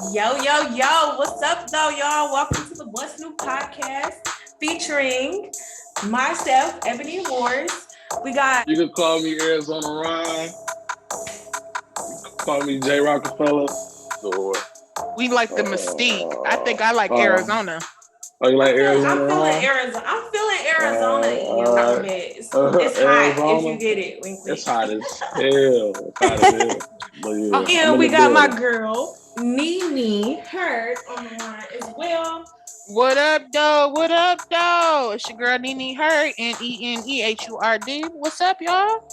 Yo, what's up though, y'all? Welcome to the What's New podcast featuring myself, Ebony Amorz. You can call me Arizona Ron. Call me J Rockefeller. Or we like the mystique. I think I like Arizona. Oh, you like Arizona? I'm feeling Arizona in here a little bit. It's hot if you get it. It's hot as hell. Yeah, we got my girl Nene Hurd on the line as well. What up, though? It's your girl Nene Hurd, Nenehurd. What's up, y'all?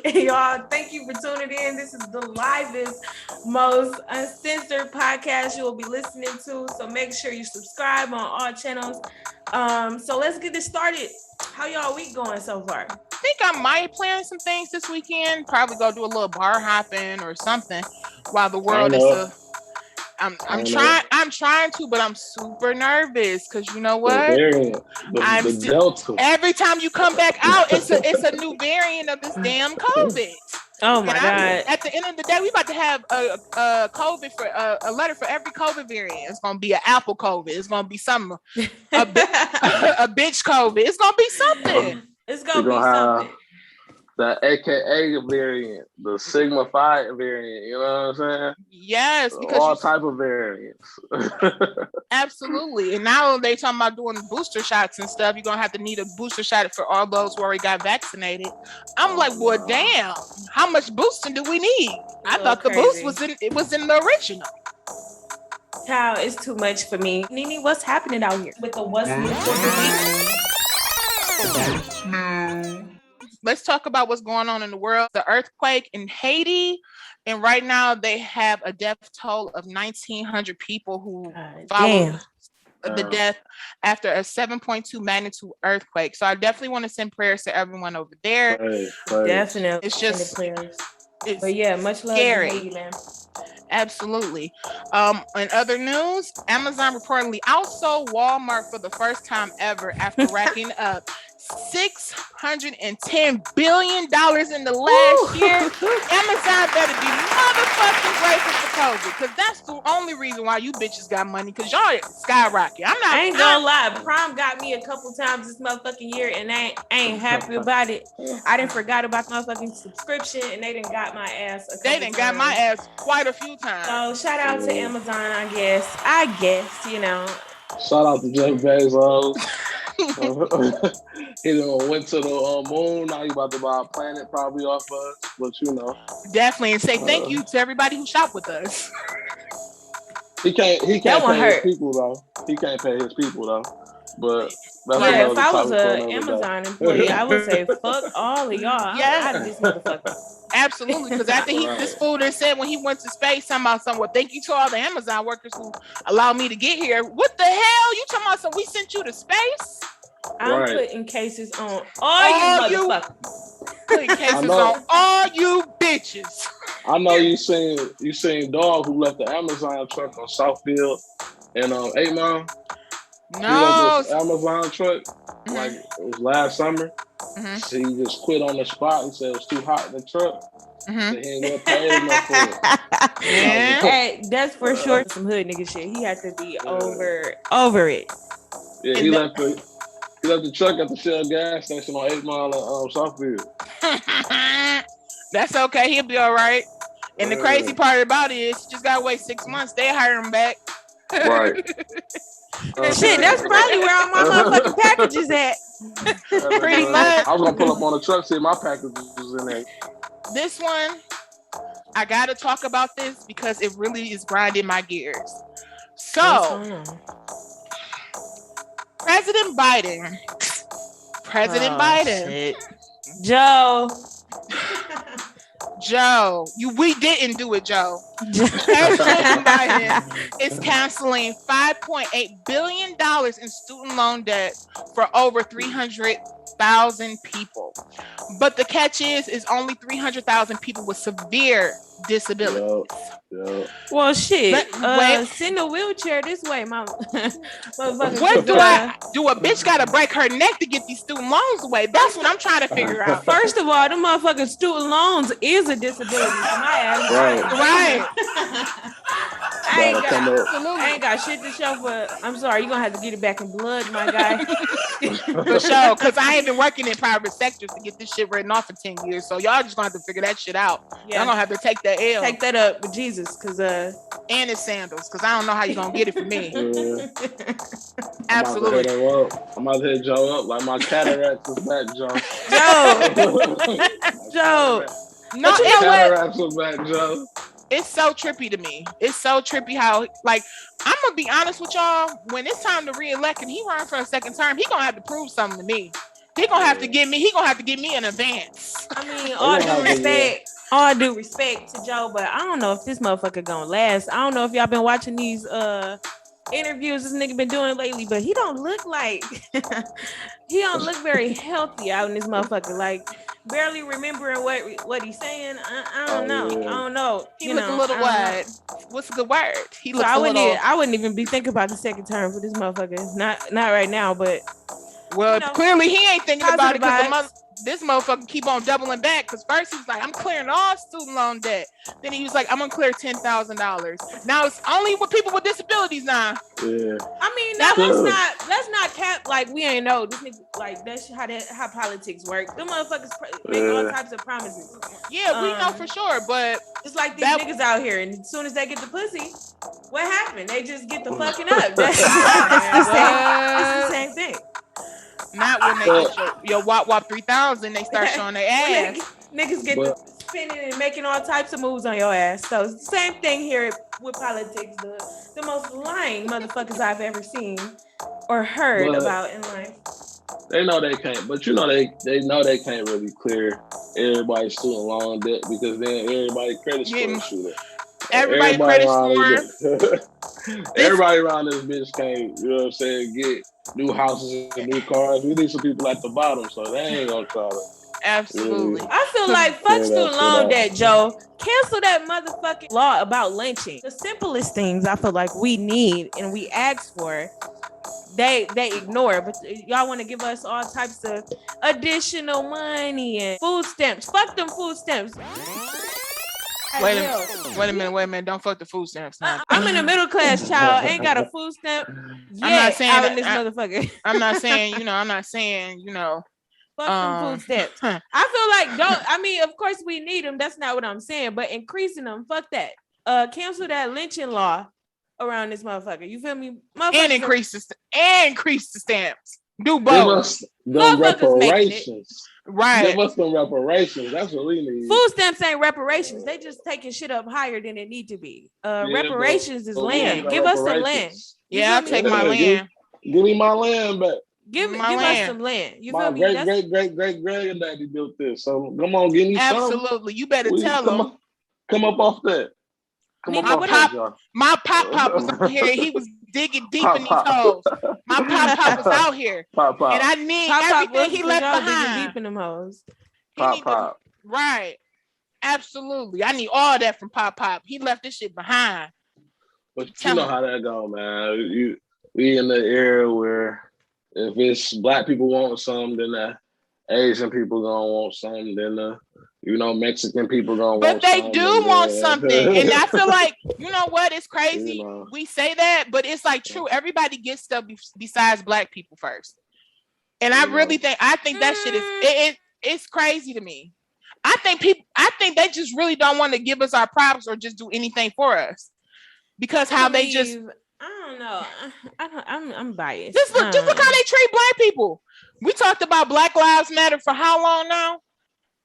Y'all, thank you for tuning in. This is the livest, most uncensored podcast you will be listening to. So make sure you subscribe on all channels. So let's get this started. How y'all week going so far? I think I might plan some things this weekend. Probably go do a little bar hopping or something while the world is I'm trying to, but I'm super nervous because you know what? The Delta. Every time you come back out, it's a new variant of this damn COVID. Oh my God! At the end of the day, we about to have a COVID for a letter for every COVID variant. It's gonna be an Apple COVID. It's gonna be something. A bitch COVID. It's gonna be something. It's gonna be something. The AKA variant, the Sigma Phi variant, you know what I'm saying? Yes, because all type of variants. Absolutely. And now they talking about doing booster shots and stuff. You're gonna have to need a booster shot for all those who already got vaccinated. I'm like, well, damn, how much boosting do we need? I thought the boost was in the original. Child, it's too much for me. Nene, what's happening out here with the What's New? Let's talk about what's going on in the world. The earthquake in Haiti, and right now they have a death toll of 1,900 people who followed the death after a 7.2 magnitude earthquake. So I definitely want to send prayers to everyone over there. Definitely, it's just but yeah, much love to Haiti, man. Absolutely. In other news, Amazon reportedly outsold Walmart for the first time ever after racking up $610 billion in the last year. Amazon better be motherfucking grateful for COVID, because that's the only reason why you bitches got money, because y'all skyrocket. I ain't gonna lie, Prime got me a couple times this motherfucking year, and I ain't happy about it. I didn't forgot about the motherfucking subscription, and they didn't got my ass got my ass quite a few times. So shout out to Amazon, I guess, you know. Shout out to Jeff Bezos. He went to the moon. Now you about to buy a planet probably off us, but you know. Definitely, and say thank you to everybody who shopped with us. He can't pay his people though. But if I was an Amazon employee, I would say fuck all of y'all. Yeah, I'm this motherfucker. Absolutely, because after this fool that said when he went to space, talking about something. Well, thank you to all the Amazon workers who allowed me to get here. What the hell? You talking about we sent you to space? I'm putting cases on all you motherfuckers. Putting cases on all you bitches. I know you seen Dog who left the Amazon truck on Southfield and 8 Mile. No, he Amazon truck like it was last summer. So he just quit on the spot. He said it was too hot in the truck. So he ain't gonna pay enough for it. Hey, that's for sure some hood nigga shit. He had to be over it. Yeah, he left the truck at the Shell gas station on 8 Mile at Southfield. That's okay. He'll be all right. And the crazy part about it is, he just gotta wait 6 months. They hire him back. Right. Shit, that's probably where all my motherfucking packages at. Pretty much. I was gonna pull up on the truck, see my packages was in there. This one, I gotta talk about this because it really is grinding my gears. So, President Biden. Shit. Joe, we didn't do it, Joe. President Biden is canceling $5.8 billion in student loan debt for over 300,000 people. But the catch is only 300,000 people with severe disabilities. Yeah. Well, shit. Send a wheelchair this way, mom. What do a bitch gotta break her neck to get these student loans away? That's what I'm trying to figure out. First of all, the motherfucking student loans is a disability. My ass. Right. I ain't got shit to show for. I'm sorry, you're gonna have to get it back in blood, my guy. For sure, because I ain't been working in private sectors to get this shit written off for 10 years. So y'all just gonna have to figure that shit out. Yeah. Y'all gonna have to take that L. Take that up with Jesus, cause and his sandals, because I don't know how you gonna get it from me. Absolutely. I'm about to hit Joe up like my cataracts is back, Joe. Joe. No, cataracts are back, Joe. It's so trippy to me. It's so trippy how, like, I'm gonna be honest with y'all. When it's time to reelect and he run for a second term, he gonna have to prove something to me. He gonna have to give me an advance. I mean, all due respect to Joe, but I don't know if this motherfucker gonna last. I don't know if y'all been watching these interviews this nigga been doing lately, but he don't look like he don't look very healthy out in this motherfucker. Like barely remembering what he's saying. I don't know. Yeah. I don't know. He look a little wide. What's a good word? He looks I wouldn't even be thinking about the second term for this motherfucker. Not right now, but clearly he ain't thinking about it because this motherfucker keep on doubling back. Because first he was like, I'm clearing all student loan debt. Then he was like, I'm gonna clear $10,000. Now it's only with people with disabilities now. Yeah. I mean, let's not cap like we ain't know this nigga, like that's how politics work. Them motherfuckers make all types of promises. Yeah, we know for sure, but it's like these niggas out here, and as soon as they get the pussy, what happened? They just get the fucking up. It's the same thing. Not when they get your WAP 3000, they start showing their ass. Niggas get the spinning and making all types of moves on your ass. So it's the same thing here with politics. The most lying motherfuckers I've ever seen or heard about in life. They know they can't, but you know they know they can't really clear everybody's student loan debt because then everybody credit score shooter. Everybody credit score. Everybody around this bitch can't, you know what I'm saying, get new houses and new cars. We need some people at the bottom, so they ain't gonna try to. Absolutely. I feel like fuck student loan debt, Joe. Cancel that motherfucking law about lynching. The simplest things I feel like we need and we ask for, they ignore. But y'all want to give us all types of additional money and food stamps. Fuck them food stamps. Wait a minute. Don't fuck the food stamps. Now. I'm in a middle class child. Ain't got a food stamp yet. I'm not saying out in this motherfucker. I'm not saying, Fuck them food stamps. I feel like of course we need them. That's not what I'm saying. But increasing them, fuck that. Cancel that lynching law around this motherfucker. You feel me? And increase the stamps. Do both. The reparations. Right. Give us some reparations. That's what we need. Food stamps ain't reparations. They just taking shit up higher than it need to be. Reparations is land. Give us some land. Yeah, I'll take my land. Give me my land back. Give us some land. You feel me? My great granddaddy built this. So come on, give me some. Absolutely. You better tell them. Come up off that. My pop was out here. He was digging deep in these holes. My pop was out here. And I need everything he left behind. Deep in them holes. Pop. Right. Absolutely. I need all that from Pop. He left this shit behind. But you know how that go, man. We in the era where if it's black people want something, then the Asian people gonna want something, then the Mexican people gonna want something. But they do want something. And I feel like, you know what? It's crazy. We say that, but it's like true. Everybody gets stuff besides black people first. And I think that shit is it's crazy to me. I think they just really don't want to give us our props or just do anything for us. Because I don't know. I'm biased. Just look how they treat black people. We talked about Black Lives Matter for how long now?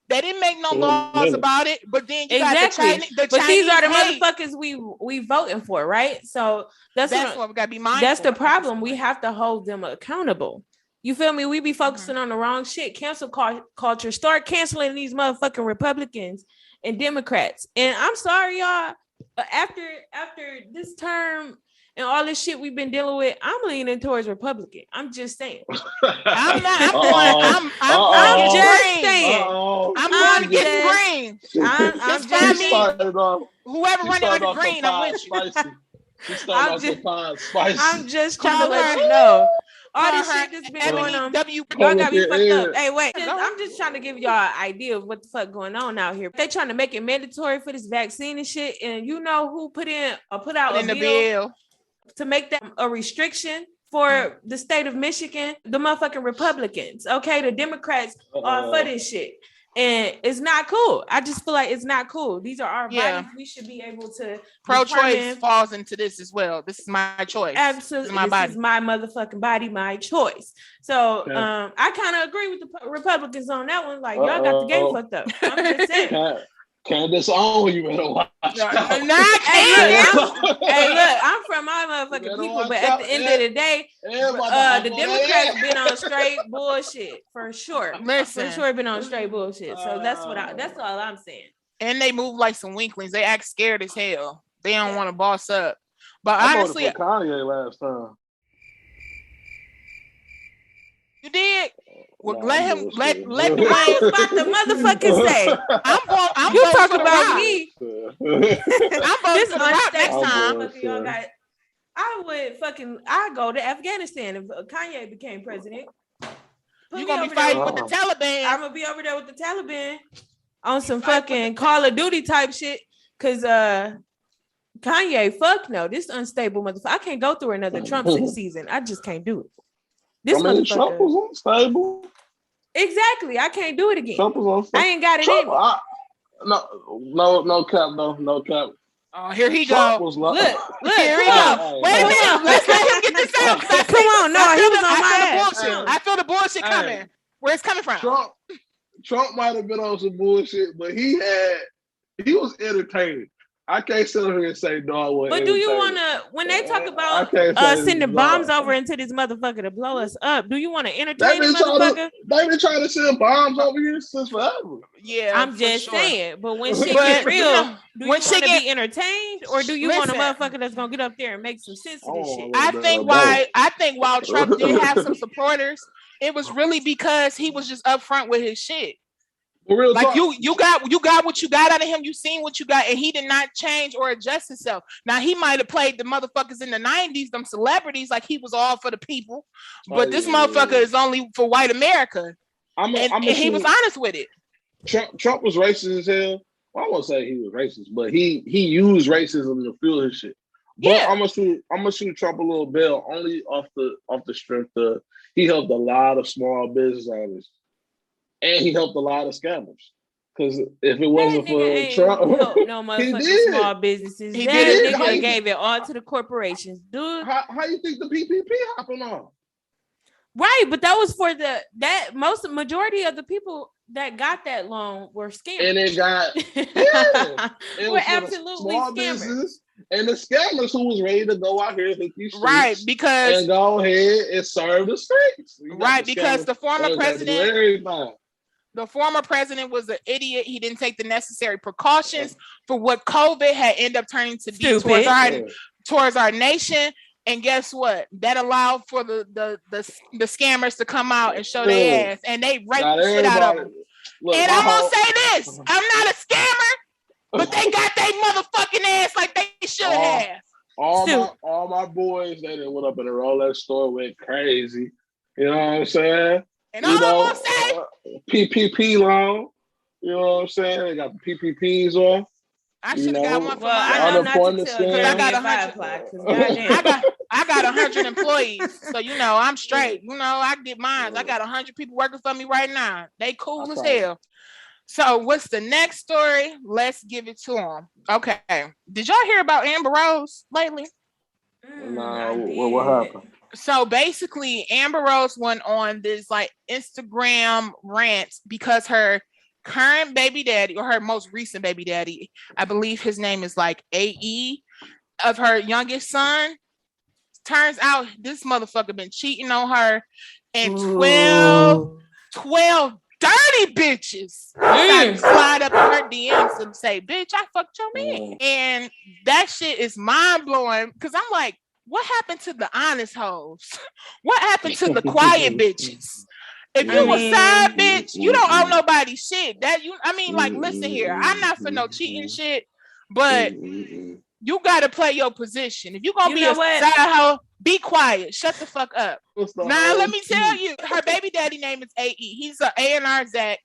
They didn't make no laws about it, but then you got the Chinese. But these are the motherfuckers we voting for, right? So that's what we gotta be mindful. That's the problem. We have to hold them accountable. You feel me? We be focusing on the wrong shit. Cancel culture. Start canceling these motherfucking Republicans and Democrats. And I'm sorry, y'all. After this term and all this shit we've been dealing with, I'm leaning towards Republican. I'm just saying. I'm going to get green. Whoever running on the green, I'm with you. She started off the pond spicy. I'm just trying to let you know. all this shit that's been going on. Y'all got me fucked up. Hey, wait. I'm just trying to give y'all an idea of what the fuck going on out here. They trying to make it mandatory for this vaccine and shit. And you know who put out a bill to make that a restriction for the state of Michigan? The motherfucking Republicans. Okay, the Democrats are for this shit. And it's not cool. I just feel like it's not cool. These are our bodies. We should be able to. Pro-choice falls into this as well. This is my choice. Absolutely. This is my motherfucking body, my choice. So I kind of agree with the Republicans on that one. Like, y'all got the game fucked up. I'm just saying. Candace on, you better watch out. Hey, look, I'm from my motherfucking people, but at the end of the day, the Democrats been on straight bullshit for sure. Listen, for sure been on straight bullshit. So that's all I'm saying. And they move like some weaklings. They act scared as hell. They don't want to boss up. But I honestly, voted for Kanye last time. You did? Well, let the I was about to motherfucking say. I'm you talk about me. I'm voting for the rock next time. I go to Afghanistan if Kanye became president. You're gonna be fighting with the Taliban. I'm gonna be over there with the Taliban on some fucking Call of Duty type shit. Cause Kanye, fuck no, this unstable motherfucker. I can't go through another Trump season. I just can't do it. This motherfucker. Trump was unstable. Exactly. I can't do it again. Trump was unstable. I ain't got it in. No cap. Oh, here he go. Look, here he go. Wait a minute. Let's let him get this out. Come on, no, he was on my ass. I feel the bullshit coming. Where it's coming from? Trump might have been on some bullshit, but he was entertaining. I can't sit here and say no. But do you want to, when they talk about sending bombs over into this motherfucker to blow us up, do you want to entertain this motherfucker? They've been trying to send bombs over here since forever. Yeah, I'm just saying. But when shit get real, do you want to be entertained, or do you want a motherfucker that's gonna get up there and make some sense of this shit? I think while Trump did have some supporters, it was really because he was just upfront with his shit. Like you got what you got out of him. You seen what you got, and he did not change or adjust himself. Now he might have played the motherfuckers in the 90s, them celebrities, like he was all for the people. But this motherfucker is only for white America. And he was honest with it. Trump was racist as hell. Well, I won't say he was racist, but he used racism to fuel his shit. But I'm gonna shoot Trump a little bell only off the strength of he helped a lot of small business owners. And he helped a lot of scammers. Because if it wasn't for Trump, no motherfucking small businesses. That nigga gave it all to the corporations, dude. How you think the PPP happened on? Right, but that was for majority of the people that got that loan were scammers. And it got we're absolutely scammers. And the scammers who was ready to go out here and hit these streets, right? Because and go ahead and serve the streets, right? Because the former president. The former president was an idiot. He didn't take the necessary precautions for what COVID had ended up turning to be towards our nation. And guess what? That allowed for the scammers to come out and show their ass, and they raped the shit out of them. Look, and I'm gonna say this: I'm not a scammer, but they got their motherfucking ass like they should have. All my boys, they done went up in the Rolex store, went crazy. You know what I'm saying? And all I'm gonna say, PPP loan. You know what I'm saying? They got the PPPs on. I should have got one for I know not to tell because I got 100. I got 100 employees, so I'm straight. I get mine. I got 100 people working for me right now. They cool as hell. So what's the next story? Let's give it to them. Okay. Did y'all hear about Amber Rose lately? No. What happened? So basically, Amber Rose went on this like Instagram rant because her current baby daddy, or her most recent baby daddy, I believe his name is like AE, of her youngest son. Turns out this motherfucker been cheating on her, and 12 dirty bitches slide up in her DMs and say, "Bitch, I fucked your man," and that shit is mind blowing because I'm like, what happened to the honest hoes? What happened to the quiet bitches? If you a side bitch, you don't owe nobody shit. Listen here, I'm not for no cheating shit, but You gotta play your position. If you're gonna be a side hoe, be quiet. Shut the fuck up. Now let me tell you, her baby daddy name is AE. He's an A&R exec.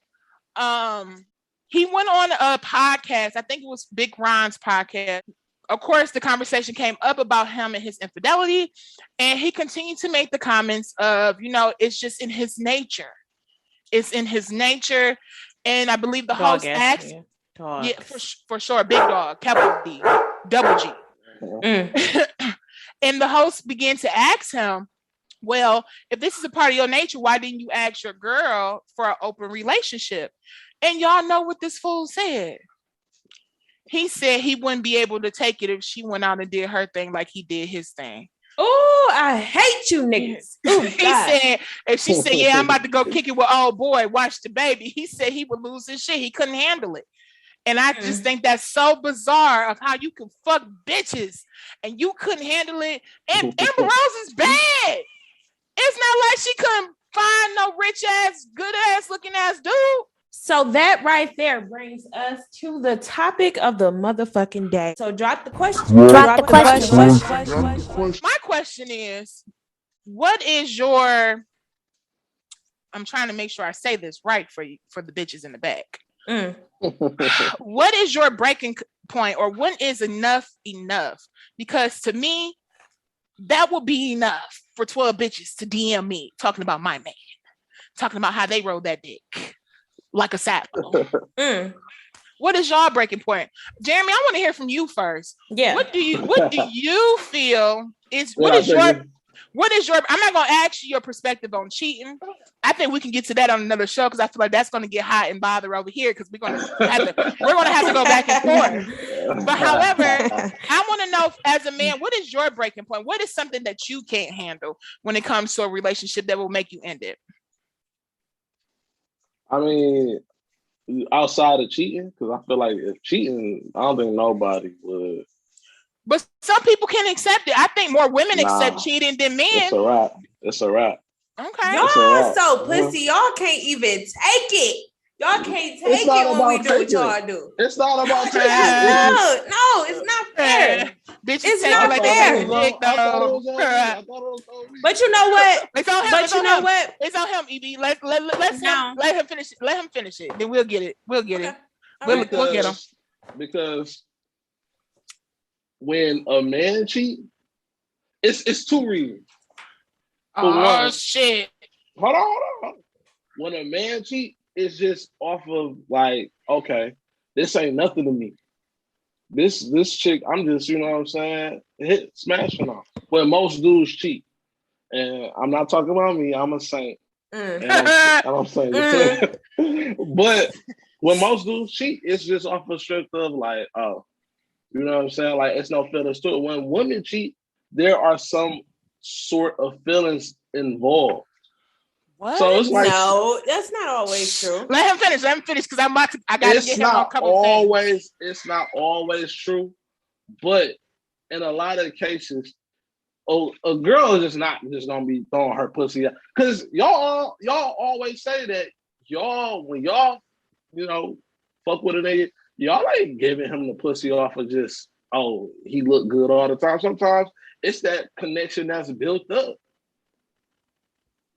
He went on a podcast. I think it was Big Ron's podcast. Of course, the conversation came up about him and his infidelity, and he continued to make the comments of, it's just in his nature. It's in his nature, and I believe the host asked, yeah, for sure, big dog, capital D, double G. And the host began to ask him, well, if this is a part of your nature, why didn't you ask your girl for an open relationship? And y'all know what this fool said. He said he wouldn't be able to take it if she went out and did her thing like he did his thing. Oh, I hate you niggas. Ooh, he said, if she said, yeah, I'm about to go kick it with old boy, watch the baby. He said he would lose his shit. He couldn't handle it. And I just think that's so bizarre of how you can fuck bitches and you couldn't handle it. And Amber Rose is bad. It's not like she couldn't find no rich ass, good ass looking ass dude. So that right there brings us to the topic of the motherfucking day. So drop the question. My question is, what is your, I'm trying to make sure I say this right for you, for the bitches in the back. What is your breaking point, or when is enough? Because to me, that will be enough for 12 bitches to DM me talking about my man, talking about how they rolled that dick like a saddle. What is your breaking point? Jeremy, I want to hear from you first. Yeah. What do you feel is, what is your, I'm not going to ask you your perspective on cheating. I think we can get to that on another show, because I feel like that's going to get hot and bother over here, because we're going to have to go back and forth. But however, I want to know, as a man, what is your breaking point? What is something that you can't handle when it comes to a relationship that will make you end it? I mean, outside of cheating, because I feel like if cheating, I don't think nobody would. But some people can accept it. I think more women accept cheating than men. It's a wrap. Okay. Y'all so pussy. Y'all can't even take it. Y'all can't take it when we do what y'all do. It's not about taking it. No, it's not fair. It's not fair. But you know what? It's on him, EB. Let him finish it. Let him finish it. Then we'll get it. We'll get it. We'll get him. Because when a man cheats, it's two reasons. Shit. Hold on. When a man cheats, it's just off of like, okay, this ain't nothing to me. This chick, I'm just, you know what I'm saying, smashing off. When most dudes cheat, and I'm not talking about me, I'm a saint. And I'm saying, but when most dudes cheat, it's just off of strength of like, oh, you know what I'm saying? Like, it's no feelings to it. When women cheat, there are some sort of feelings involved. What? So it's like, no, that's not always true. Let him finish, because I gotta get him on a couple things. It's not always true, but in a lot of cases, a girl is just gonna be throwing her pussy out. Because y'all always say that when y'all, fuck with a nigga, y'all ain't giving him the pussy off of just, oh, he look good all the time. Sometimes it's that connection that's built up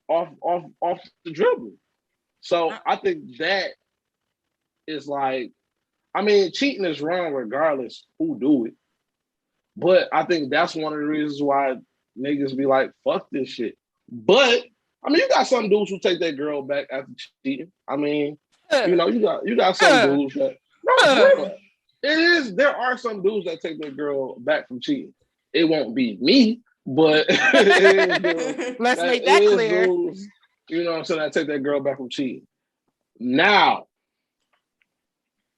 off the dribble. So I think that is like, I mean, cheating is wrong regardless who do it. But I think that's one of the reasons why niggas be like, fuck this shit. But I mean, you got some dudes who take their girl back after cheating. I mean, you got some dudes that there are some dudes that take their girl back from cheating. It won't be me, but let's make that clear. Dudes, you know what I'm saying? I take that girl back from cheating. Now,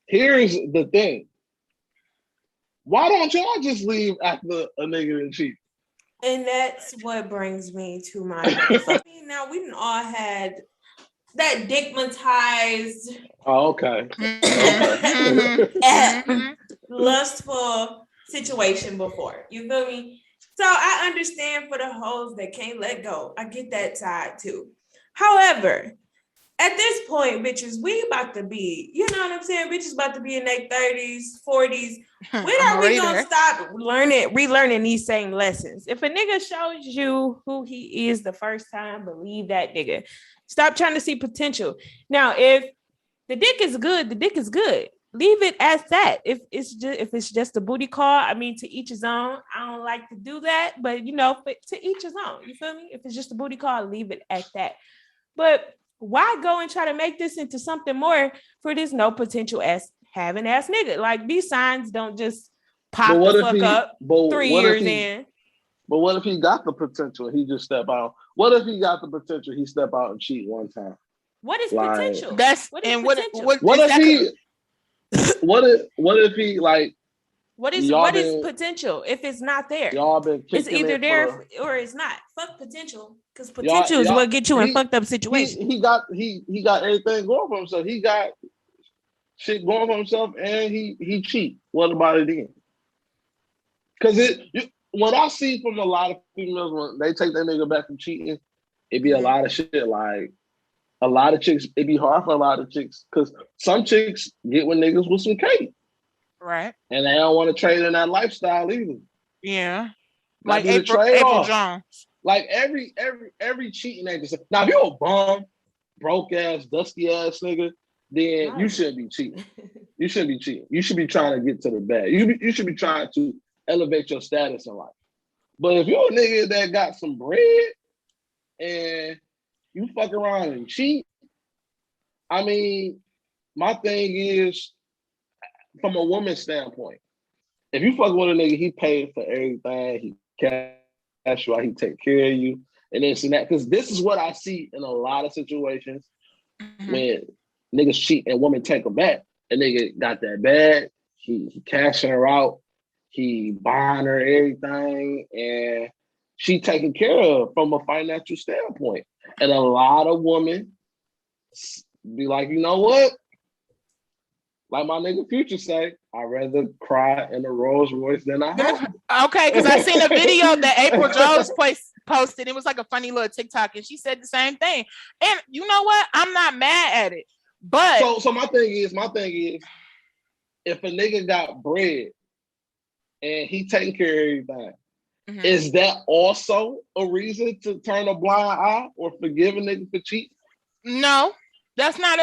here's the thing. Why don't y'all just leave after a nigga and cheat? And that's what brings me to my now we done all had that digmatized lustful situation before. You feel me? So I understand for the hoes that can't let go. I get that side too. However, At this point, bitches, we about to be, you know what I'm saying? Bitches about to be in their 30s, 40s. When are we gonna stop relearning these same lessons? If a nigga shows you who he is the first time, believe that nigga. Stop trying to see potential. Now, if the dick is good, the dick is good. Leave it as that. If it's just a booty call, I mean, to each his own. I don't like to do that, but you know, to each his own. You feel me? If it's just a booty call, leave it at that. But why go and try to make this into something more for this no potential ass having ass nigga? Like, these signs don't just pop the fuck up 3 years in. But what if he got the potential and he just step out? What if he got the potential, he step out and cheat one time? What is potential? What if he like? What is potential if it's not there? Y'all been it's either there or it's not. Fuck potential, because potential is what gets you in fucked up situations. He got everything going for himself. He got shit going for himself, and he cheat. What about it then? Because what I see from a lot of females when they take their nigga back from cheating, it be a lot of shit. Like a lot of chicks, it be hard for a lot of chicks because some chicks get with niggas with some cake. Right. And they don't want to trade in that lifestyle either. Yeah. Like April Jones. Like every cheating nigga. Now if you're a bum, broke ass, dusty ass nigga, then you shouldn't be cheating. You shouldn't be cheating. You should be trying to get to the bag. You should be trying to elevate your status in life. But if you're a nigga that got some bread and you fuck around and cheat, I mean, my thing is, from a woman's standpoint, if you fuck with a nigga, he paid for everything, he cash you out, he take care of you, and this and that. Because this is what I see in a lot of situations when niggas cheat and women take them back. A nigga got that bag, he cashing her out, he buying her everything, and she taken care of from a financial standpoint. And a lot of women be like, you know what? Like my nigga Future say, I'd rather cry in a Rolls Royce than I have. Okay, because I seen a video that April Jones posted. It was like a funny little TikTok, and she said the same thing. And you know what? I'm not mad at it. But so my thing is, if a nigga got bread and he taking care of everything, is that also a reason to turn a blind eye or forgive a nigga for cheating? No. That's not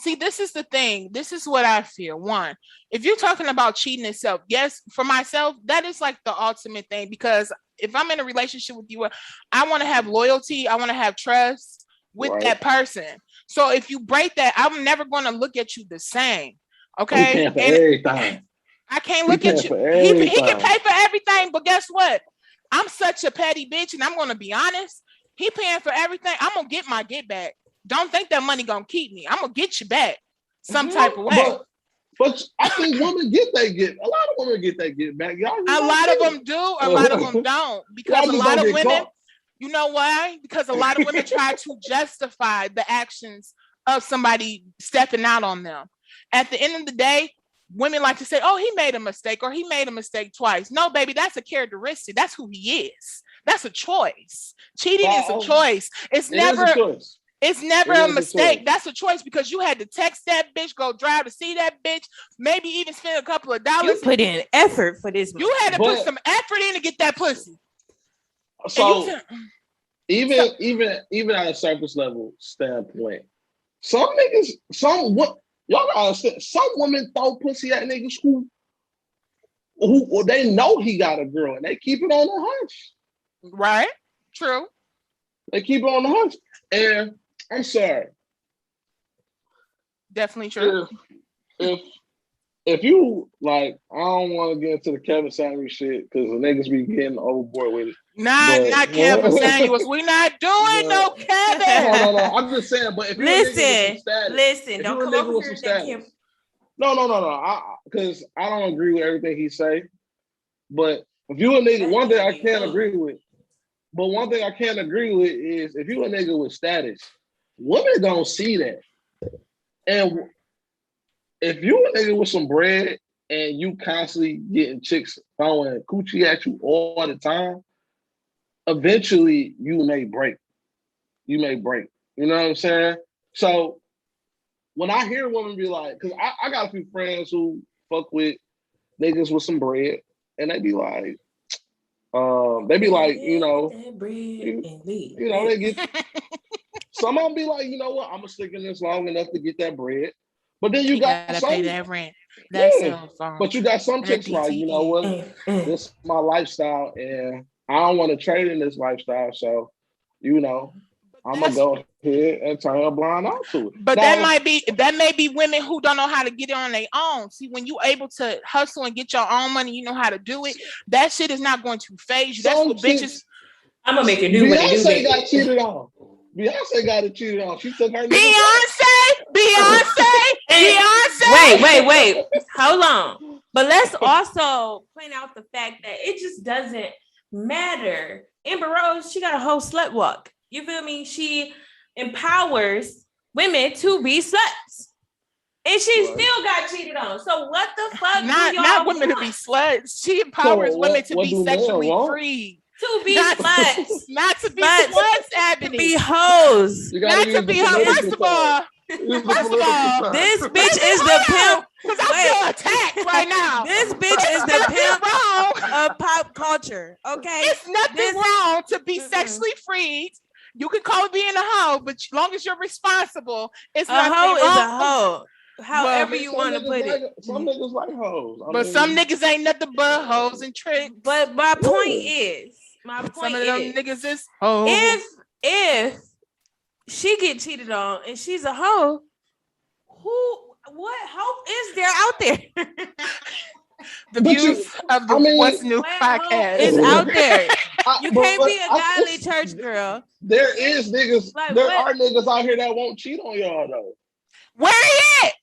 see, this is the thing. This is what I feel. One, if you're talking about cheating itself, yes, for myself, that is like the ultimate thing, because if I'm in a relationship with you, I want to have loyalty. I want to have trust with that person. So if you break that, I'm never going to look at you the same. Okay. I can't look at you. He can pay for everything, but guess what? I'm such a petty bitch, and I'm going to be honest. He paying for everything. I'm going to get my get back. Don't think that money gonna keep me. I'm gonna get you back some type of way. But I think women get that get. A lot of women get that get back. A lot of them do. A lot of them don't. Because a lot of women, you know why? Because a lot of women try to justify the actions of somebody stepping out on them. At the end of the day, women like to say, "Oh, he made a mistake," or "He made a mistake twice." No, baby, that's a characteristic. That's who he is. That's a choice. Cheating is a choice. It's never a mistake. That's a choice, because you had to text that bitch, go drive to see that bitch, maybe even spend a couple of dollars. You put in effort for this. You had to put some effort in to get that pussy. So even at a surface level standpoint, some y'all gotta understand, some women throw pussy at niggas who they know he got a girl and they keep it on the hush. Right? True. They keep it on the hush. And I'm sorry. Definitely true. If you like, I don't want to get into the Kevin Samuels shit because the niggas be getting overboard with it. Not Kevin Samuels. We're not doing no Kevin. No. I'm just saying. But if you listen, don't come over here with that Kevin. No. Because I don't agree with everything he say. But if you a nigga, one thing I can't agree with. But one thing I can't agree with is if you a nigga with status, women don't see that. And if you a nigga with some bread and you constantly getting chicks throwing coochie at you all the time, eventually you may break. You know what I'm saying? So when I hear women be like, because I got a few friends who fuck with niggas with some bread, and they be like, you know, they get. Some of them be like, you know what, I'm gonna stick in this long enough to get that bread. But then you got some, pay that rent. That's but you got some chicks like, you know what, this is my lifestyle, and I don't want to trade in this lifestyle. So, you know, I'm gonna go ahead and turn a blind eye to it. But now, that may be women who don't know how to get it on their own. See, when you able to hustle and get your own money, you know how to do it. That shit is not going to phase you. That's what bitches. I'm gonna make it do what they do. Beyonce got cheated on. Beyonce got it cheated on. She took her. Beyonce. Wait. Hold on. But let's also point out the fact that it just doesn't matter. Amber Rose, she got a whole slut walk. You feel me? She empowers women to be sluts. And she still got cheated on. So what the fuck? Not women to be sluts. She empowers women to be sexually free. To be sluts. Not to be sluts, Ebony. To be hoes. Not to be hoes. First of all, this bitch is the pimp. Because I feel attacked right now. This bitch is the pimp of pop culture. Okay? It's nothing wrong to be sexually freed. You can call it being a hoe, but as long as you're responsible, it's not a hoe is a hoe. However you want to put it. Some niggas like hoes. But some niggas ain't nothing but hoes and tricks. But my point is, some of them niggas is hoes. If she get cheated on and she's a hoe, what hope is there out there? The views of the What's New podcast is out there. You can't be a godly church girl. There is niggas. There are niggas out here that won't cheat on y'all though. Where they at?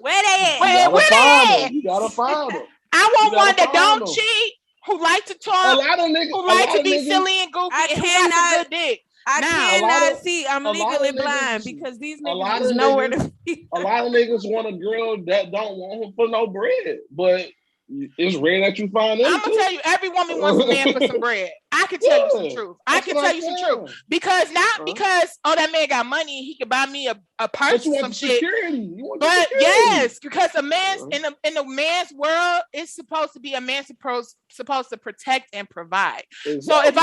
Where they at? Where they at? You gotta find them. I want one that don't cheat, who like to talk, a lot of niggas, who like to be silly and goofy, and who has a good dick. I cannot see. I'm legally blind because these niggas is nowhere to be. A lot of niggas want a girl that don't want him for no bread, but it's rare that you find them. I'm gonna tell you, every woman wants a man for some bread. I can tell you some truth. I can tell you some truth because that man got money, he could buy me a purse or some shit. But yes, because a man's in a man's world, it's supposed to be a man supposed to protect and provide. Exactly. So if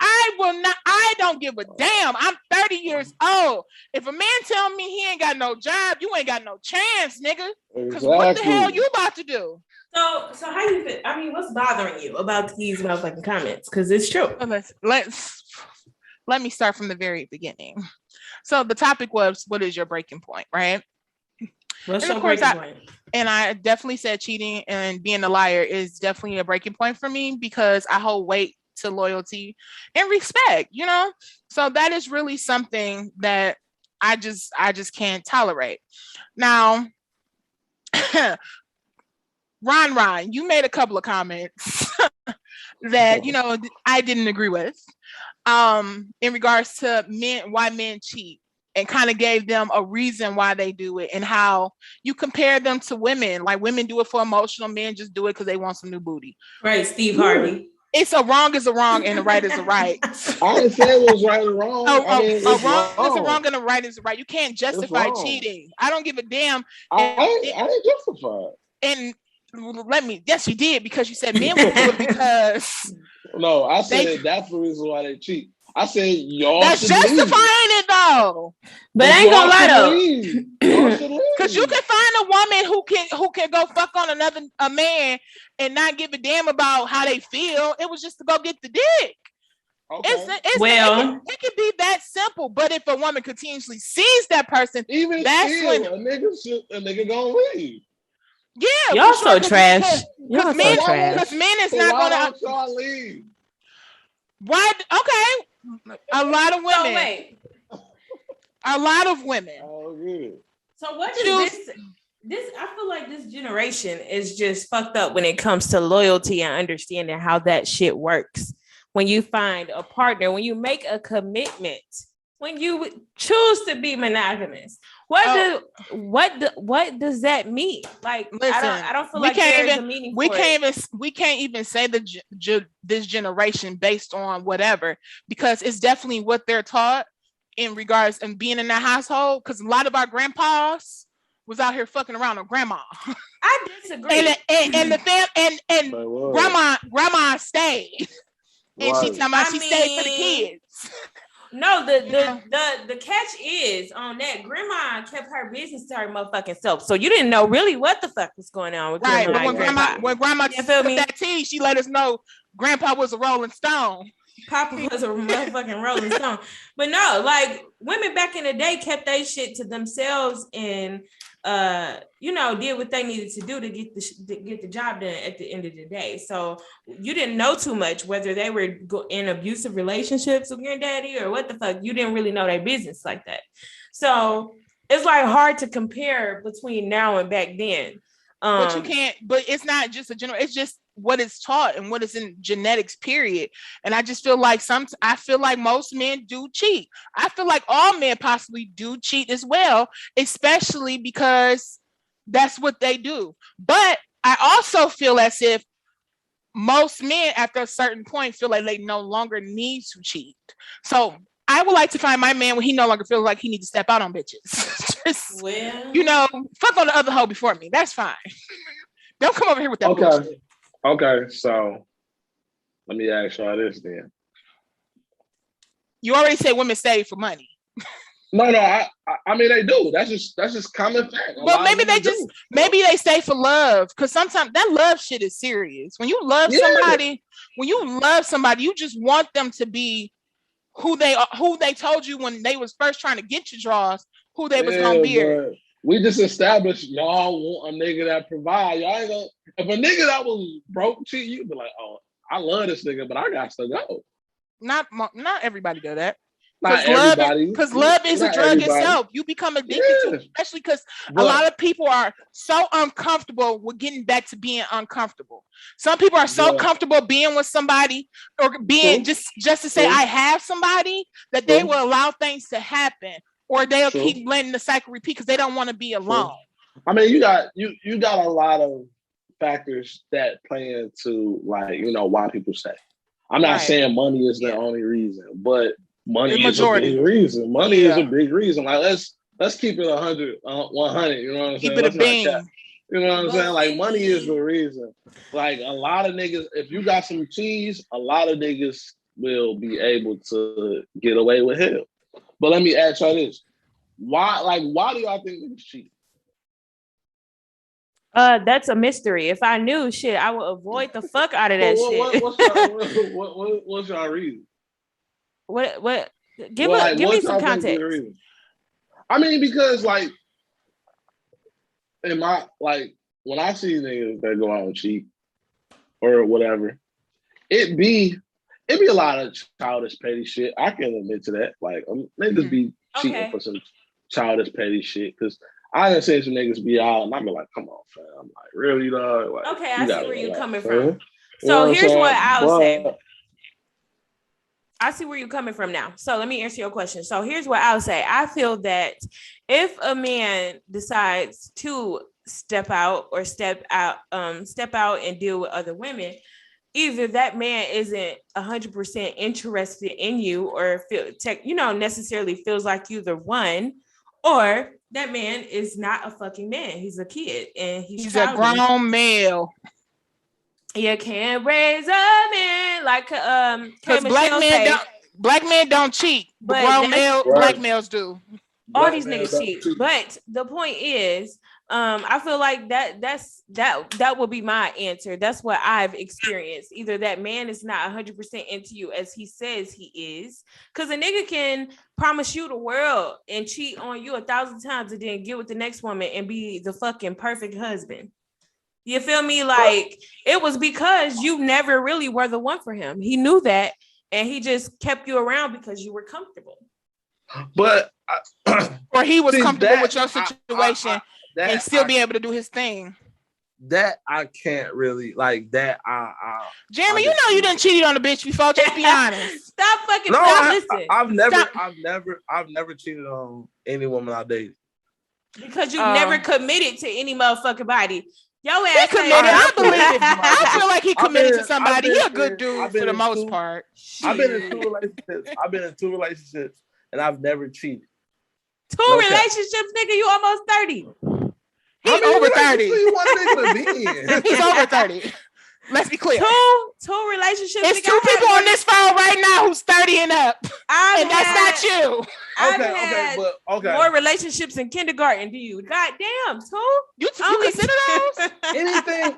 I will not. I don't give a damn. I'm 30 years old. If a man tell me he ain't got no job, you ain't got no chance, nigga. Because what the hell you about to do? So how you feel? I mean, what's bothering you about these motherfucking comments? Because it's true. Let me start from the very beginning. So the topic was, what is your breaking point, right? What's your breaking point? And I definitely said cheating and being a liar is definitely a breaking point for me because I hold weight to loyalty and respect, you know? So that is really something that I just can't tolerate. Now, Ron, you made a couple of comments that, you know, I didn't agree with in regards to why men cheat, and kind of gave them a reason why they do it and how you compare them to women. Like women do it for emotional, men just do it because they want some new booty. Right, Steve Harvey. It's a wrong is a wrong and a right is a right. I didn't say it was right or wrong. A wrong is a wrong and a right is a right. You can't justify cheating. I don't give a damn. I didn't justify it. And yes, you did, because you said men will do it because. No, I said that's the reason why they cheat. I said y'all. That's justifying it though. But I ain't gonna lie though. Because you can find a woman who can go fuck on a man and not give a damn about how they feel. It was just to go get the dick. Okay. It can be that simple. But if a woman continuously sees that person, even that's when a nigga gonna leave. Yeah, y'all so trash. Because men is not gonna leave. Why? Okay. A lot of women. A lot of women. Oh, good. So what is this? I feel like this generation is just fucked up when it comes to loyalty and understanding how that shit works. When you find a partner, when you make a commitment, when you choose to be monogamous, what does that mean? Like, listen, I don't feel like there's a meaning. We can't even say this generation based on whatever, because it's definitely what they're taught. in regards and being in that household, because a lot of our grandpas was out here fucking around with grandma. I disagree. And grandma stayed. And she talking about she stayed for the kids. No, the catch is on that. Grandma kept her business to her motherfucking self, so you didn't know really what the fuck was going on with right. Grandma. But when grandma took that tea, she let us know Grandpa was a Rolling Stone. Papa was a motherfucking Rolling Stone. But no, like women back in the day kept their shit to themselves and did what they needed to do to get the job done at the end of the day. So you didn't know too much whether they were in abusive relationships with your daddy or what the fuck. You didn't really know their business like that. So it's like hard to compare between now and back then. But you can't. But it's not just a general. It's just what is taught and what is in genetics. Period. And I just feel like I feel like most men do cheat. I feel like all men possibly do cheat as well, especially because that's what they do. But I also feel as if most men, after a certain point, feel like they no longer need to cheat. So I would like to find my man when he no longer feels like he needs to step out on bitches. Just, fuck on the other hoe before me. That's fine. Don't come over here with that bullshit. Okay, so let me ask y'all this then. You already said women save for money. No, I mean they do. That's just common fact. But maybe they stay for love, because sometimes that love shit is serious. When you love somebody, you just want them to be who they are, who they told you when they was first trying to get your draws, who they was gonna be. We just established y'all want a nigga that provide. Y'all ain't gonna, if a nigga that was broke cheat, you'd be like, oh, I love this nigga, but I got to go. Not everybody do that. Because love is a drug itself. You become addicted to it, especially because a lot of people are so uncomfortable with getting back to being uncomfortable. Some people are so comfortable being with somebody or being just to say I have somebody that they will allow things to happen, or they'll keep letting the cycle repeat because they don't want to be alone. I mean, you got a lot of factors that play into why people stay. I'm not saying money is the only reason, but money is a big reason. Money is a big reason. Like let's keep it 100. You know what I'm saying? Keep it a bean. You know what I'm saying? Like money is the reason. Like a lot of niggas, if you got some cheese, a lot of niggas will be able to get away with hell. But let me ask y'all this: why do y'all think niggas cheat? That's a mystery. If I knew shit, I would avoid the fuck out of that shit. What's y'all reason? What? Give me some context. I mean, because in my when I see niggas that go out and cheat or whatever, it be a lot of childish petty shit. I can admit to that. Like niggas be cheating for some childish petty shit, because I done seen some niggas be out and I be like, come on, fam. I'm like, really, dog? Like, okay, I see where you're coming from. So here's what I'll say. I see where you're coming from now. So let me answer your question. So here's what I'll say. I feel that if a man decides to step out and deal with other women, either that man isn't 100% interested in you or necessarily feels like you the one, or that man is not a fucking man. He's a kid and he's a grown male. You can't raise a man like because black men don't cheat, but black males do. All these niggas cheat. But the point is, I feel like that will be my answer. That's what I've experienced. Either that man is not 100% into you as he says he is, because a nigga can promise you the world and cheat on you 1,000 times and then get with the next woman and be the fucking perfect husband. You feel me? Like, it was because you never really were the one for him. He knew that, and he just kept you around because you were comfortable. But or he was comfortable with your situation and still be able to do his thing. That I can't really like that. Jeremy, you know you done cheated on a bitch before. Just be honest. Stop fucking. Listen. I've never cheated on any woman I dated. Because you never committed to any motherfucking body. Yo ass he committed. I believe it. I feel like he committed to somebody. He a good dude for the most part. I've been in two relationships and I've never cheated. Two relationships, nigga. You almost 30. He's over 30. You want nigga to be in? He's over 30. Let's be clear. Two relationships. It's two people on this phone right now who's 30 and up. And that's not you. Okay. More relationships in kindergarten. Do you? Goddamn, two? You consider those?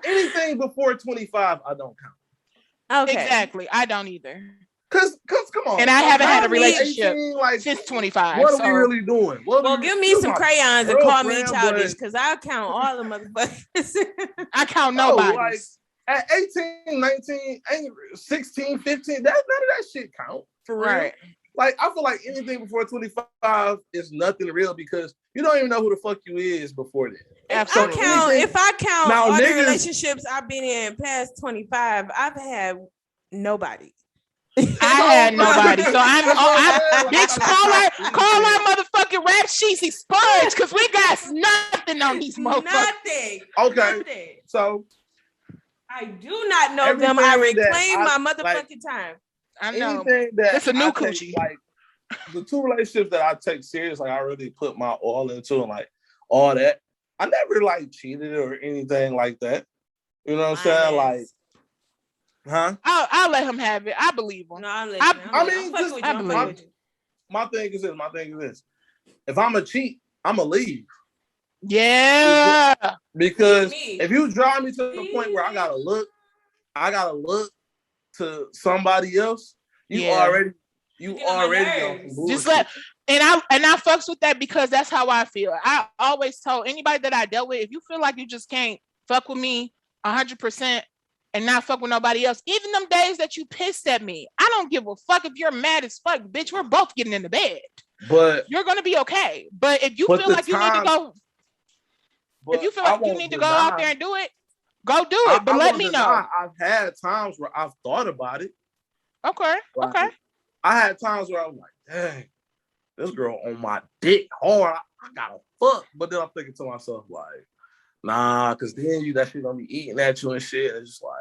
anything before 25, I don't count. Okay. Exactly. I don't either. Cause come on. And I haven't had a relationship since 25. What are we really doing? Give me some crayons and call me childish, because I'll count all the motherfuckers. I count nobody. Like, at 18, 19, 16, 15, none of that shit count for real. Right. Like, I feel like anything before 25 is nothing real because you don't even know who the fuck you is before then. If I count all the relationships I've been in past 25, I've had nobody. I had nobody, so I'm bitch. Call our motherfucking rap sheets expunged because we got nothing on these motherfuckers. Nothing. Okay, nothing. So I do not know them. I reclaim my motherfucking time. I know. It's a new coochie. Like the two relationships that I take serious, like I really put my all into, and like all that. I never like cheated or anything like that. You know what I'm saying? Like. Huh? I'll let him have it. I believe him. No, I believe it. My thing is this. If I'm a cheat, I'm a leave. Yeah. Because if you drive me to the point where I gotta look to somebody else, you already on just let. And I fucks with that because that's how I feel. I always told anybody that I dealt with, if you feel like you just can't fuck with me 100%. And not fuck with nobody else. Even them days that you pissed at me, I don't give a fuck if you're mad as fuck, bitch. We're both getting in the bed. But you're gonna be okay. But if you feel like you need to go, out there and do it, go do it. But let me know. I've had times where I've thought about it. Okay. Like, okay. I had times where I was like, dang, this girl on my dick hard. I gotta fuck. But then I'm thinking to myself, like, nah, because then that shit gonna be eating at you and shit. It's just like,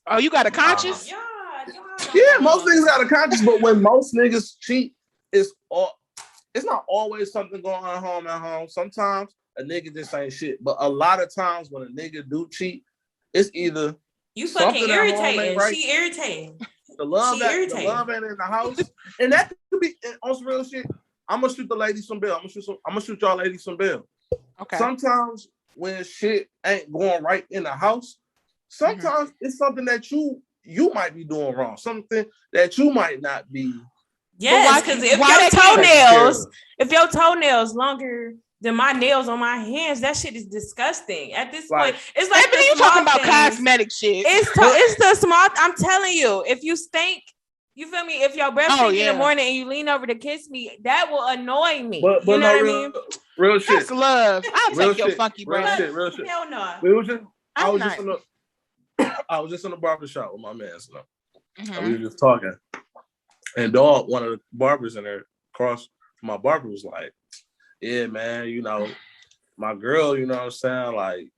oh, you got a conscience? Yeah, most niggas got a conscience, but when most niggas cheat, it's not always something going on at home. Sometimes a nigga just ain't shit. But a lot of times when a nigga do cheat, it's either you fucking irritating. Right. She irritating. The love ain't in the house. And that could be on some real shit. I'm gonna shoot the ladies some bill. I'm gonna shoot y'all ladies some bill. Okay. Sometimes when shit ain't going right in the house, sometimes it's something that you might be doing wrong, something that you might not be. Yes, because if your toenails longer than my nails on my hands, that shit is disgusting. At this point, it's like you talking about cosmetic shit. It's the small. I'm telling you, if you stink. You feel me? If your breath stink in the morning and you lean over to kiss me, that will annoy me. But you know what I mean? Real shit. That's love. I'll take your funky breath. Real shit. Hell no. I was just in the barber shop with my man. So and we were just talking. And dog, one of the barbers in there across from my barber was like, yeah, man, you know, my girl, you know what I'm saying? Like,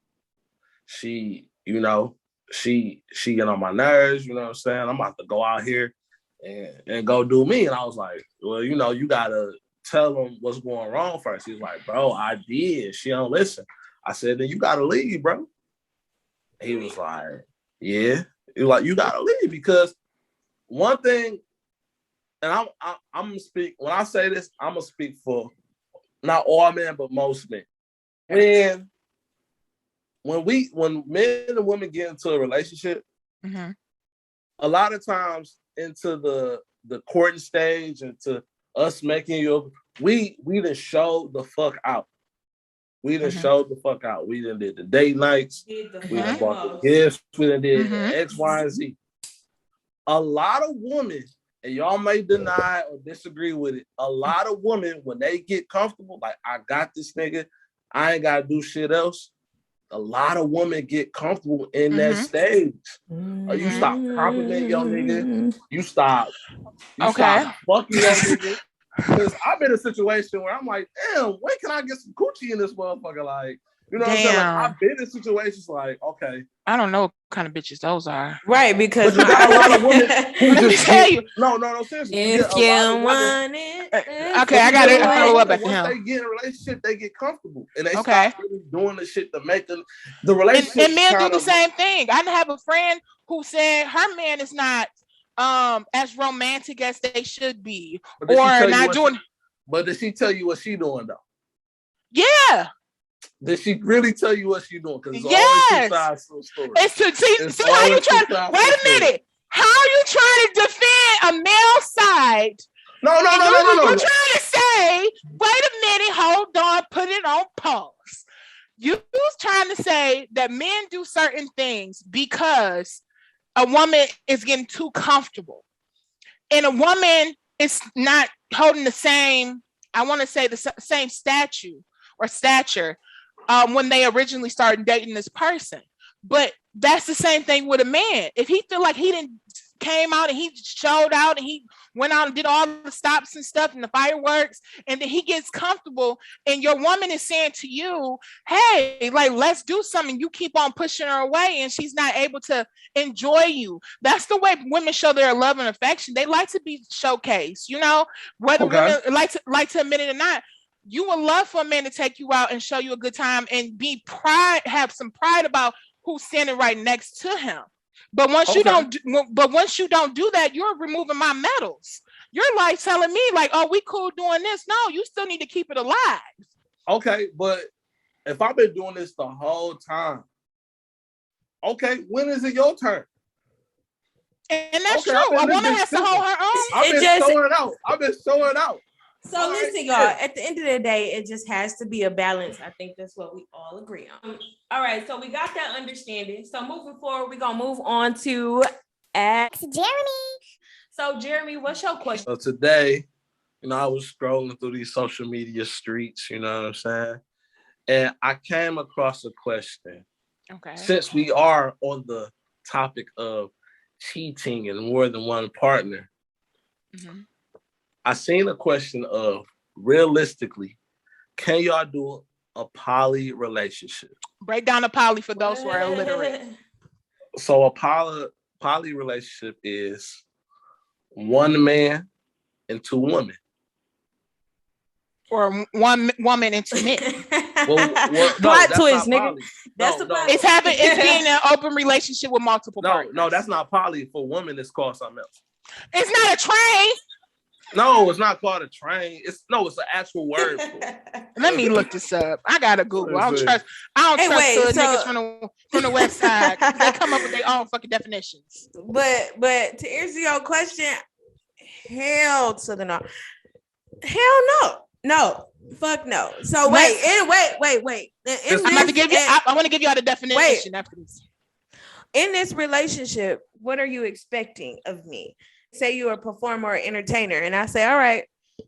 she get on my nerves, you know what I'm saying? I'm about to go out here and go do me. And I was like, well, you know, you gotta tell them what's going wrong first. He's like, bro, I did. She don't listen. I said, then you gotta leave, bro. He was like, yeah. He was like, you gotta leave because one thing, and I'm gonna speak, when I say this, I'm gonna speak for not all men, but most men. When men and women get into a relationship, a lot of times into the courting stage and to us making we done showed the fuck out. We done showed the fuck out. We done did the date nights. We done bought the gifts. We done did X, Y, and Z. A lot of women, and y'all may deny or disagree with it, a lot of women, when they get comfortable, like, I got this nigga, I ain't gotta do shit else. A lot of women get comfortable in that stage. You stop complimenting your nigga. You stop fucking your nigga. Because I've been in a situation where I'm like, damn, when can I get some coochie in this motherfucker? Like, You know what I'm saying? Like, I've been in situations like, okay. I don't know what kind of bitches those are. Right, because you got a lot of women who let me tell you. No, seriously. If you want it. Okay, I got it. Follow up at Once him. they get in a relationship, they get comfortable. And they stop really doing the shit to make them the relationship. And men do the same thing. I have a friend who said her man is not as romantic as they should be. Or not doing. But did she tell you what she doing though? Yeah. Did she really tell you what she doing? Because yes. Always two sides to the story. It's to see how you trying. Wait a minute. How are you trying to defend a male side? No. You're trying to say, wait a minute, hold on, put it on pause. You was trying to say that men do certain things because a woman is getting too comfortable, and a woman is not holding the same. I want to say the same stature when they originally started dating this person. But that's the same thing with a man. If he feel like he didn't came out and he showed out and he went out and did all the stops and stuff and the fireworks, and then he gets comfortable and your woman is saying to you, hey, like, let's do something. You keep on pushing her away and she's not able to enjoy you. That's the way women show their love and affection. They like to be showcased, you know, whether women like to admit it or not. You would love for a man to take you out and show you a good time and have some pride about who's standing right next to him. But once you don't do that, you're removing my medals. You're like telling me like, oh, we cool doing this. No, you still need to keep it alive. Okay, but if I've been doing this the whole time, okay, when is it your turn? And that's true. A woman has to hold her own. I've been showing out. So listen, y'all, at the end of the day, it just has to be a balance. I think that's what we all agree on. All right, so we got that understanding. So moving forward, we're going to move on to Ask Jeremy. So Jeremy, what's your question? So today, I was scrolling through these social media streets, you know what I'm saying? And I came across a question. Okay. Since we are on the topic of cheating and more than one partner, I seen a question of, realistically, can y'all do a poly relationship? Break down a poly for those who are illiterate. So a poly relationship is one man and two women. Or one woman and two men. Plot twist, nigga. That's the poly. It's being an open relationship with multiple partners. No, that's not poly. For women, it's called something else. It's not a train. No, it's not called a train. It's an actual word. Let me look this up. I gotta Google. I don't trust niggas from the west side. They come up with their own fucking definitions. But to answer your question, hell to the no. Hell no. No. Fuck no. So wait. I'm about to give you. I want to give you all the definition after this. In this relationship, what are you expecting of me? Say you're a performer or entertainer, and I say, all right,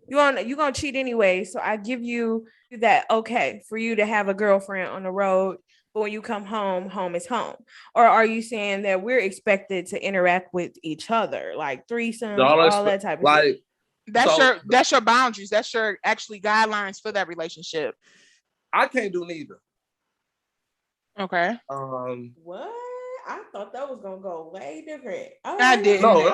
you're gonna cheat anyway. So I give you that, okay, for you to have a girlfriend on the road, but when you come home, home is home. Or are you saying that we're expected to interact with each other, like threesomes, all that type of like stuff? That's your boundaries. That's your actually guidelines for that relationship. I can't do neither. Okay. What? I thought that was gonna go way different. I did. No.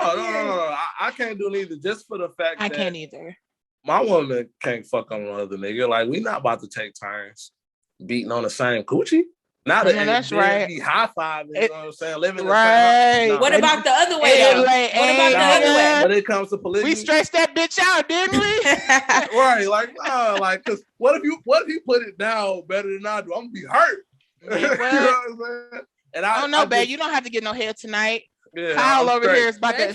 I can't do neither. Just for the fact I can't either. My woman can't fuck on another nigga. Like, we not about to take turns beating on the same coochie. Now that's right. Be high fiving. You know what I'm saying? Living right. The same. What about the other way? Though? What about the other way? When it comes to polygamy, we stretched that bitch out, didn't we? Right. Like, cause what if he put it down better than I do? I'm gonna be hurt. You know what I'm saying? And I don't know, babe. You don't have to get no hair tonight. Yeah, Kyle over here is about to.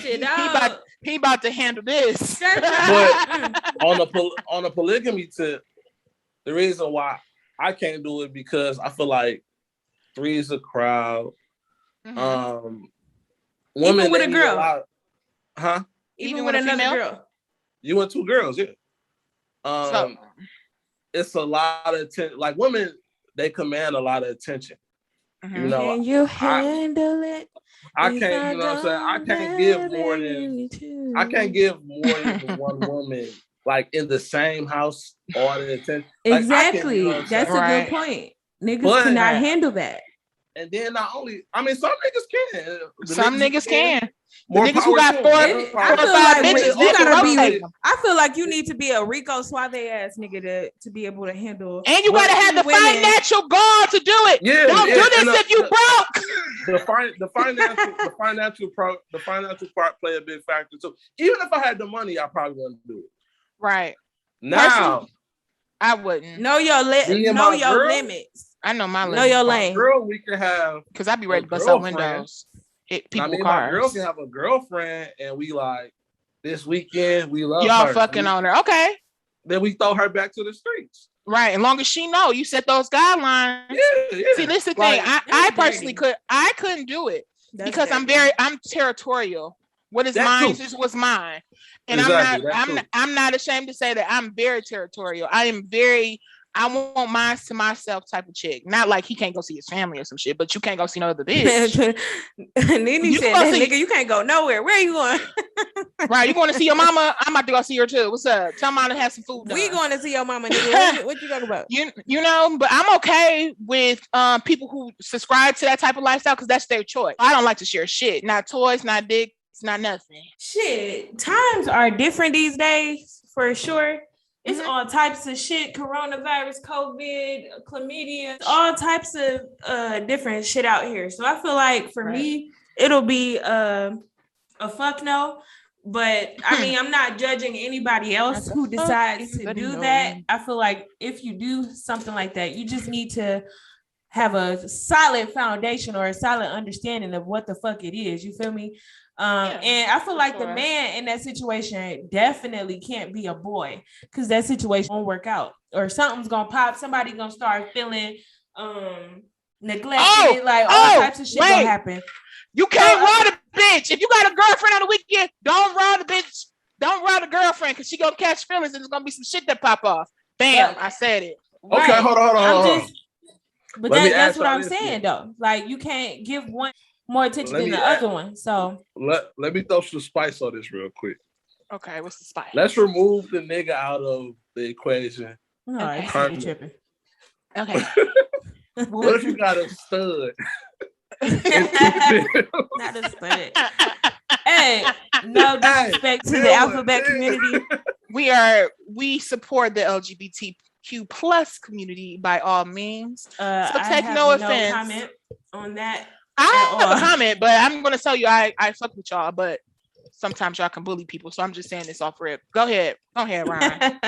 He about to handle this. But on a polygamy tip, the reason why I can't do it because I feel like three is a crowd. Women even with a girl, Even with another girl. You and two girls, yeah. It's a lot of attention. Like, women, they command a lot of attention. You know, can you handle it? I can't. You know what I'm saying? I can't give more than one woman, like, in the same house all the attention. Exactly. Like, that's a good point. Niggas cannot handle that. And then not only, I mean, some niggas can. Some niggas can. More niggas who got 4 or 5 bitches, you gotta be. I feel like you need to be a Rico Suave ass nigga to be able to handle. And you gotta have the financial gall to do it. Yeah, don't do this if you broke. The financial part play a big factor too. Even if I had the money, I probably wouldn't do it. Right. Now, personally, I wouldn't. Know your limits. I know my limits. Know your lane. Girl, we can have because I be ready to bust out windows. Hit people's cars. My girl can have a girlfriend, and we like this weekend we love y'all her. fucking on her. Okay. Then we throw her back to the streets. Right, as long as she know you set those guidelines. Yeah. See, this is the thing. I personally couldn't do it because I'm territorial. What is mine is what's mine, and exactly, I'm not ashamed to say that I'm very territorial. I want mine to myself type of chick. Not like he can't go see his family or some shit, but you can't go see no other bitch. Nene said, that nigga, you can't go nowhere. Where are you going? Right, you going to see your mama? I'm about to go see her too. What's up? Tell mama to have some food done. We going to see your mama, nigga. What you talking about? You know, but I'm okay with people who subscribe to that type of lifestyle because that's their choice. I don't like to share shit. Not toys, not dick, not nothing. Shit, times are different these days, for sure. It's all types of shit, coronavirus, COVID, chlamydia, all types of different shit out here. So I feel like for me, it'll be a fuck no. But I mean, I'm not judging anybody else who decides to do that. I feel like if you do something like that, you just need to have a solid foundation or a solid understanding of what the fuck it is. You feel me? And I feel like the man in that situation definitely can't be a boy because that situation won't work out or something's gonna pop. Somebody gonna start feeling neglected, all types of shit gonna happen. You can't run a bitch. If you got a girlfriend on the weekend, don't run a bitch. Don't run a girlfriend because she gonna catch feelings and there's gonna be some shit that pop off. Bam, I said it. Okay, right. Hold on. But that's what I'm saying though. Like you can't give one more attention than the other one. So let me throw some spice on this real quick. Okay, what's the spice? Let's remove the nigga out of the equation. All right, tripping. Okay. What if you got a stud? Not a stud. Hey, no disrespect to the alphabet community. We support the LGBTQ plus community by all means. So take no offense. No comment on that. I have a comment, but I'm going to tell you I fuck with y'all, but sometimes y'all can bully people. So I'm just saying this off rip. Go ahead, Ryan.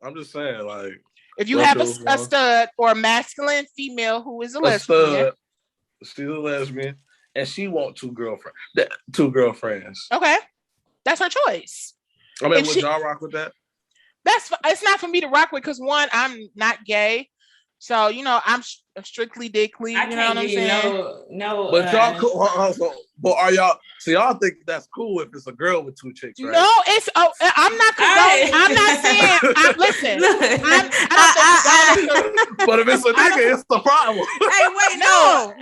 I'm just saying, like, if you have a stud or a masculine female who is a lesbian, she's a lesbian, and she wants two girlfriends. Okay, that's her choice. I mean, would y'all rock with that? It's not for me to rock with because one, I'm not gay. So, you know, I'm strictly dickly. You know what I'm saying? No. But y'all, but are y'all? So y'all think that's cool if it's a girl with two chicks, right? No, it's. I'm not condoning. I'm not saying. Listen. But if it's a nigga, it's the problem. Hey, wait, no.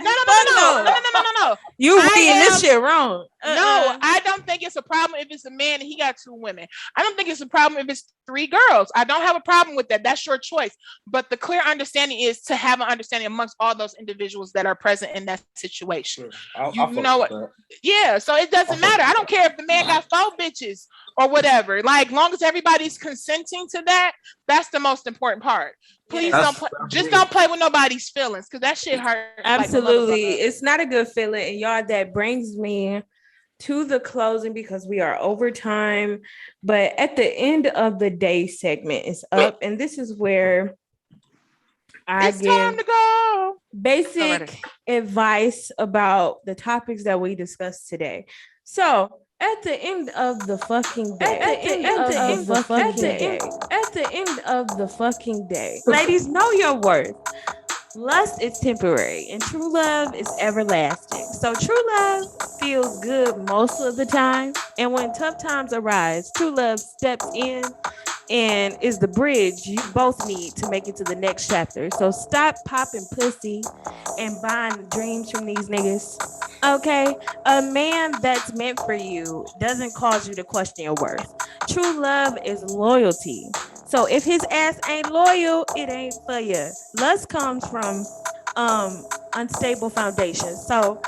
You reading this shit wrong. No, I don't think it's a problem if it's a man and he got two women. I don't think it's a problem if it's 3 girls. I don't have a problem with that. That's your choice. But the clear understanding is to have an understanding amongst all those individuals that are present in that situation. Sure. You know what? Yeah, so it doesn't matter. I don't care if the man got 4 bitches or whatever. Like, long as everybody's consenting to that, that's the most important part. Please don't play with nobody's feelings because that shit hurt. Absolutely. It's not a good feeling. And y'all, that brings me to the closing because we are over time. But at the end of the day segment is up. And this is where I give time to go. Basic advice about the topics that we discussed today. So at the end of the fucking day, at the end of the fucking day, ladies, know your worth. Lust is temporary and true love is everlasting. So true love feels good most of the time. And when tough times arise, true love steps in and is the bridge you both need to make it to the next chapter. So stop popping pussy and buying dreams from these niggas. Okay? A man that's meant for you doesn't cause you to question your worth. True love is loyalty. So if his ass ain't loyal, it ain't for you. Lust comes from unstable foundation. So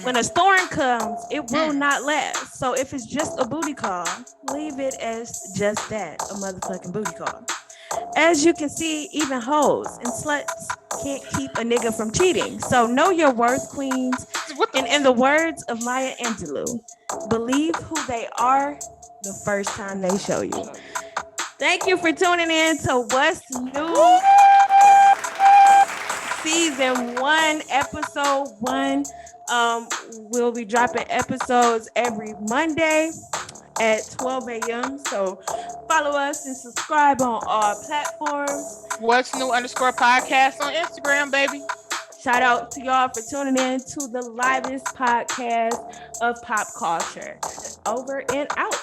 when a storm comes, it will not last. So if it's just a booty call, leave it as just that, a motherfucking booty call. As you can see, even hoes and sluts can't keep a nigga from cheating. So know your worth, queens. And in the words of Maya Angelou, believe who they are the first time they show you. Thank you for tuning in to What's New Season 1, Episode 1. We'll be dropping episodes every Monday at 12 a.m. So follow us and subscribe on all platforms. What's New _podcast on Instagram, baby. Shout out to y'all for tuning in to the livest podcast of pop culture. Over and out.